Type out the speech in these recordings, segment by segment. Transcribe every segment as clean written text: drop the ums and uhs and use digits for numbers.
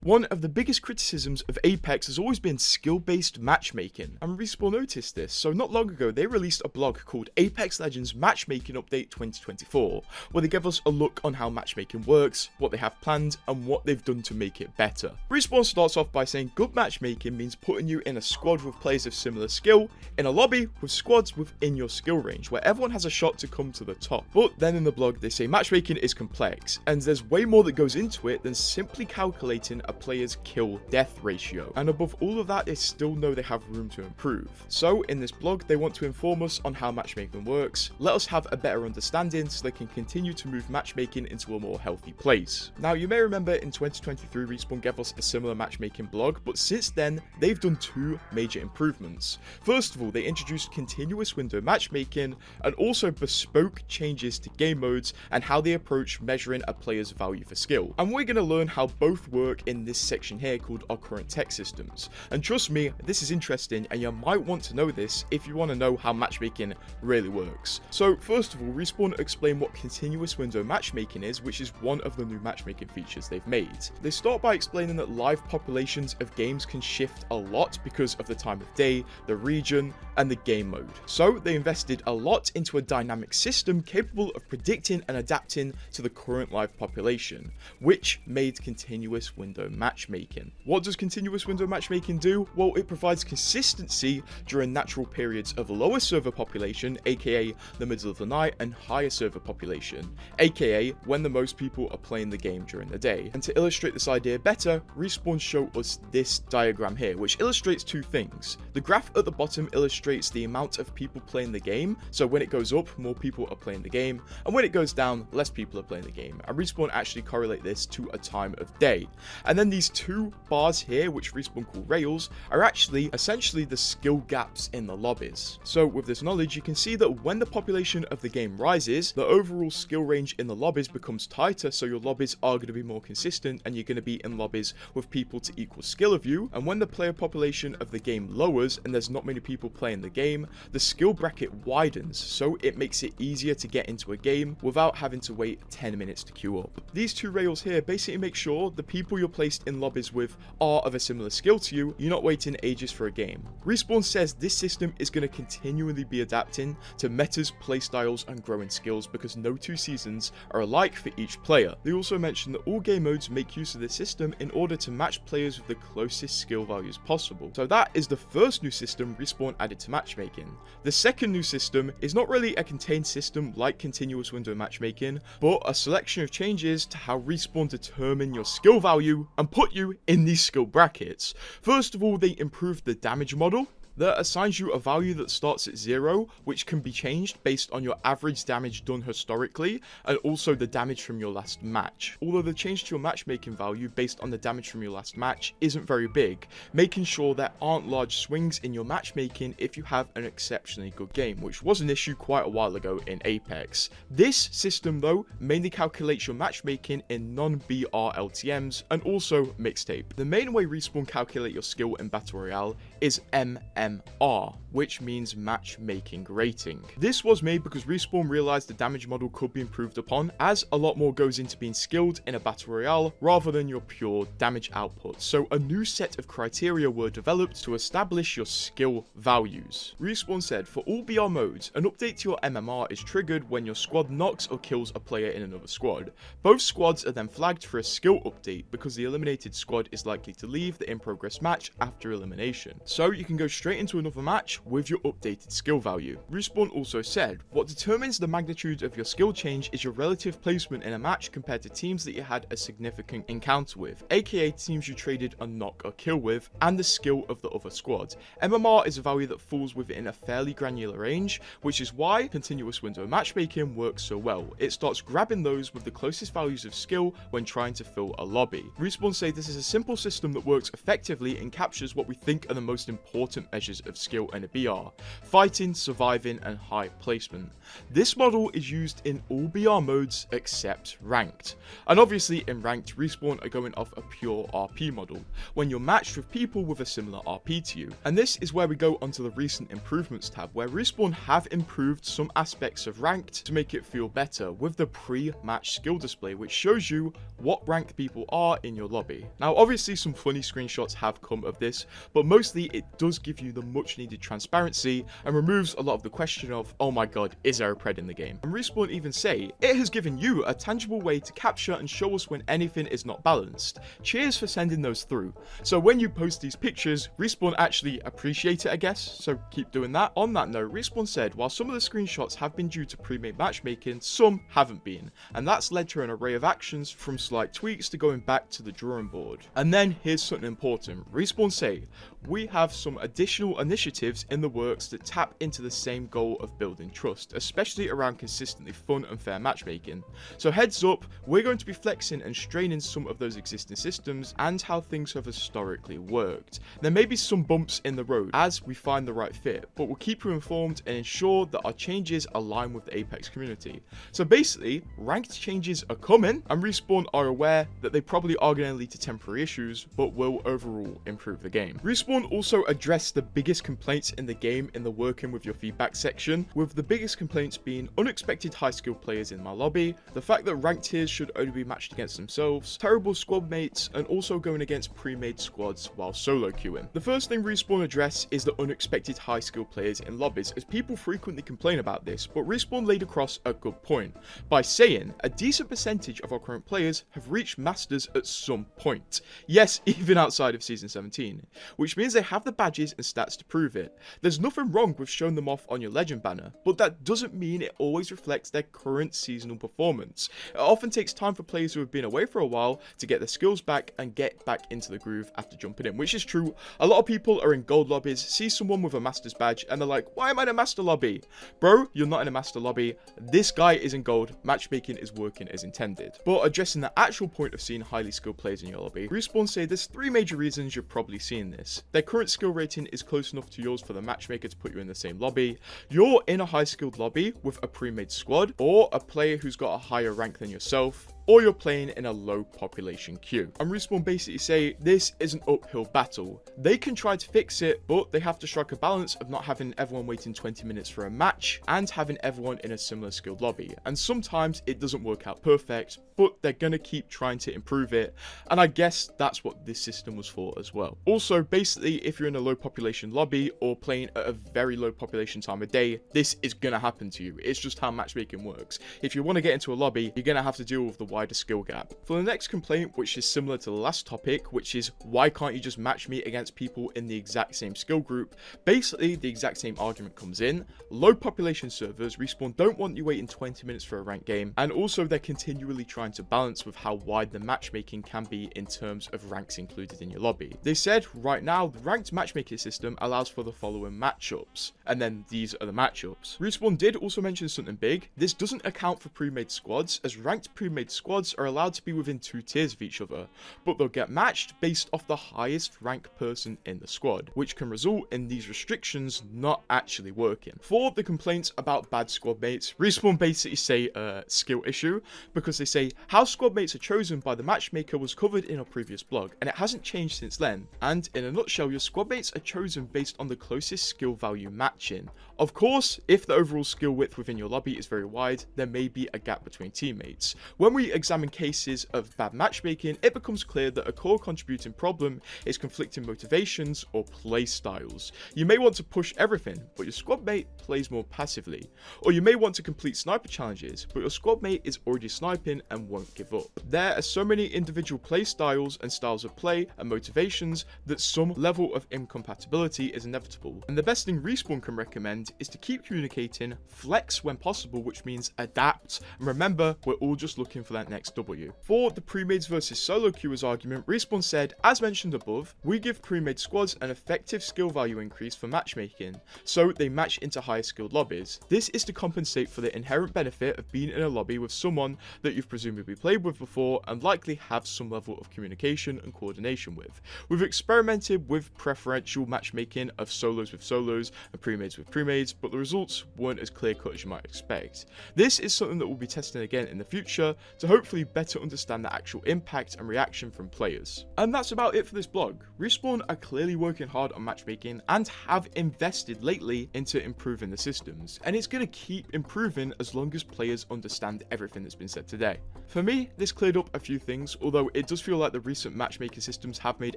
One of the biggest criticisms of Apex has always been skill-based matchmaking, and Respawn noticed this, so not long ago they released a blog called Apex Legends Matchmaking Update 2024, where they give us a look on how matchmaking works, what they have planned, and what they've done to make it better. Respawn starts off by saying good matchmaking means putting you in a squad with players of similar skill, in a lobby with squads within your skill range, where everyone has a shot to come to the top. But then in the blog they say matchmaking is complex, and there's way more that goes into it than simply calculating a player's kill-death ratio, and above all of that they still know they have room to improve. So in this blog they want to inform us on how matchmaking works, let us have a better understanding so they can continue to move matchmaking into a more healthy place. Now you may remember in 2023 Respawn gave us a similar matchmaking blog, but since then they've done two major improvements. First of all, they introduced continuous window matchmaking and also bespoke changes to game modes and how they approach measuring a player's value for skill. And we're going to learn how both work in this section here called our current tech systems. And trust me, this is interesting and you might want to know this if you want to know how matchmaking really works. So first of all, Respawn explain what continuous window matchmaking is, which is one of the new matchmaking features they've made. They start by explaining that live populations of games can shift a lot because of the time of day, the region, and the game mode. So they invested a lot into a dynamic system capable of predicting and adapting to the current live population, which made continuous window matchmaking. What does continuous window matchmaking do? Well, it provides consistency during natural periods of lower server population, aka the middle of the night, and higher server population, aka when the most people are playing the game during the day. And to illustrate this idea better, Respawn show us this diagram here, which illustrates two things. The graph at the bottom illustrates the amount of people playing the game, so when it goes up, more people are playing the game, and when it goes down, less people are playing the game. And Respawn actually correlate this to a time of day. And then these two bars here, which Respawn call rails, are actually essentially the skill gaps in the lobbies. So with this knowledge, you can see that when the population of the game rises, the overall skill range in the lobbies becomes tighter, so your lobbies are going to be more consistent and you're going to be in lobbies with people to equal skill of you. And when the player population of the game lowers and there's not many people playing the game, the skill bracket widens, so it makes it easier to get into a game without having to wait 10 minutes to queue up. These two rails here basically make sure the people you're placed in lobbies with are of a similar skill to you, you're not waiting ages for a game. Respawn says this system is going to continually be adapting to metas, playstyles, and growing skills because no two seasons are alike for each player. They also mention that all game modes make use of this system in order to match players with the closest skill values possible. So that is the first new system Respawn added to matchmaking. The second new system is not really a contained system like continuous window matchmaking, but a selection of changes to how Respawn determine your skill value and put you in these skill brackets. First of all, they improved the damage model that assigns you a value that starts at 0, which can be changed based on your average damage done historically, and also the damage from your last match. Although the change to your matchmaking value based on the damage from your last match isn't very big, making sure there aren't large swings in your matchmaking if you have an exceptionally good game, which was an issue quite a while ago in Apex. This system though mainly calculates your matchmaking in non-BR LTMs and also mixtape. The main way Respawn calculate your skill in Battle Royale is MMR, which means matchmaking rating. This was made because Respawn realized the damage model could be improved upon, as a lot more goes into being skilled in a Battle Royale rather than your pure damage output. So a new set of criteria were developed to establish your skill values. Respawn said for all BR modes, an update to your MMR is triggered when your squad knocks or kills a player in another squad. Both squads are then flagged for a skill update because the eliminated squad is likely to leave the in-progress match after elimination. So you can go straight into another match with your updated skill value. Respawn also said, what determines the magnitude of your skill change is your relative placement in a match compared to teams that you had a significant encounter with, aka teams you traded a knock or kill with, and the skill of the other squad. MMR is a value that falls within a fairly granular range, which is why continuous window matchmaking works so well. It starts grabbing those with the closest values of skill when trying to fill a lobby. Respawn say this is a simple system that works effectively and captures what we think are the most important measures measures of skill in a BR: fighting, surviving, and high placement. This model is used in all BR modes except ranked. And obviously in ranked, Respawn are going off a pure RP model, when you're matched with people with a similar RP to you. And this is where we go onto the recent improvements tab, where Respawn have improved some aspects of ranked to make it feel better with the pre-match skill display, which shows you what rank people are in your lobby. Now obviously some funny screenshots have come of this, but mostly it does give you the much needed transparency and removes a lot of the question of, oh my god, is there a pred in the game? And Respawn even say, it has given you a tangible way to capture and show us when anything is not balanced. Cheers for sending those through. So when you post these pictures, Respawn actually appreciate it, I guess, so keep doing that. On that note, Respawn said, while some of the screenshots have been due to pre-made matchmaking, some haven't been, and that's led to an array of actions from slight tweaks to going back to the drawing board. And then here's something important. Respawn say, we have some additional initiatives in the works that tap into the same goal of building trust, especially around consistently fun and fair matchmaking. So heads up, we're going to be flexing and straining some of those existing systems and how things have historically worked. There may be some bumps in the road as we find the right fit, but we'll keep you informed and ensure that our changes align with the Apex community. So basically, ranked changes are coming, and Respawn are aware that they probably are going to lead to temporary issues, but will overall improve the game. Respawn also addressed the biggest complaints in the game in the working with your feedback section, with the biggest complaints being unexpected high skill players in my lobby, the fact that ranked tiers should only be matched against themselves, terrible squad mates, and also going against pre-made squads while solo queuing. The first thing Respawn address is the unexpected high skill players in lobbies, as people frequently complain about this, but Respawn laid across a good point by saying a decent percentage of our current players have reached masters at some point. Yes, even outside of season 17, which means they have the badges and stats to prove it. There's nothing wrong with showing them off on your legend banner, but that doesn't mean it always reflects their current seasonal performance. It often takes time for players who have been away for a while to get their skills back and get back into the groove after jumping in, which is true. A lot of people are in gold lobbies, see someone with a master's badge, and they're like, why am I in a master lobby? Bro, you're not in a master lobby. This guy is in gold. Matchmaking is working as intended. But addressing the actual point of seeing highly skilled players in your lobby, Respawn say there's 3 major reasons you're probably seeing this. Their current skill rating is close enough to yours for the matchmaker to put you in the same lobby, you're in a high skilled lobby with a pre-made squad, or a player who's got a higher rank than yourself, or you're playing in a low population queue. And Respawn basically say this is an uphill battle. They can try to fix it, but they have to strike a balance of not having everyone waiting 20 minutes for a match and having everyone in a similar skilled lobby. And sometimes it doesn't work out perfect, but they're gonna keep trying to improve it. And I guess that's what this system was for as well. Also, basically, if you're in a low population lobby or playing at a very low population time of day, this is gonna happen to you. It's just how matchmaking works. If you want to get into a lobby, you're gonna have to deal with the wider skill gap. For the next complaint, which is similar to the last topic, which is why can't you just match me against people in the exact same skill group? Basically, the exact same argument comes in. Low population servers, Respawn don't want you waiting 20 minutes for a ranked game, and also they're continually trying to balance with how wide the matchmaking can be in terms of ranks included in your lobby. They said right now the ranked matchmaking system allows for the following matchups, and then these are the matchups. Respawn did also mention something big. This doesn't account for pre-made squads, as ranked pre-made squads are allowed to be within 2 tiers of each other, but they'll get matched based off the highest rank person in the squad, which can result in these restrictions not actually working. For the complaints about bad squad mates, Respawn basically say a skill issue, because they say how squad mates are chosen by the matchmaker was covered in our previous blog, and it hasn't changed since then. And in a nutshell, your squad mates are chosen based on the closest skill value matching. Of course, if the overall skill width within your lobby is very wide, there may be a gap between teammates. When we examine cases of bad matchmaking, it becomes clear that a core contributing problem is conflicting motivations or play styles. You may want to push everything, but your squad mate plays more passively. Or you may want to complete sniper challenges, but your squad mate is already sniping and won't give up. There are so many individual play styles and styles of play and motivations that some level of incompatibility is inevitable. And the best thing Respawn can recommend is to keep communicating, flex when possible, which means adapt, and remember, we're all just looking for that that next W. For the Premades versus solo queuers argument, Respawn said, as mentioned above, we give Premade squads an effective skill value increase for matchmaking, so they match into higher skilled lobbies. This is to compensate for the inherent benefit of being in a lobby with someone that you've presumably played with before and likely have some level of communication and coordination with. We've experimented with preferential matchmaking of solos with solos and Premades with Premades, but the results weren't as clear cut as you might expect. This is something that we'll be testing again in the future to hopefully better understand the actual impact and reaction from players. And that's about it for this blog. Respawn are clearly working hard on matchmaking and have invested lately into improving the systems, and it's going to keep improving as long as players understand everything that's been said today. For me, this cleared up a few things, although it does feel like the recent matchmaking systems have made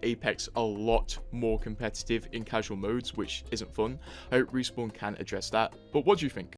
Apex a lot more competitive in casual modes, which isn't fun. I hope Respawn can address that, but what do you think?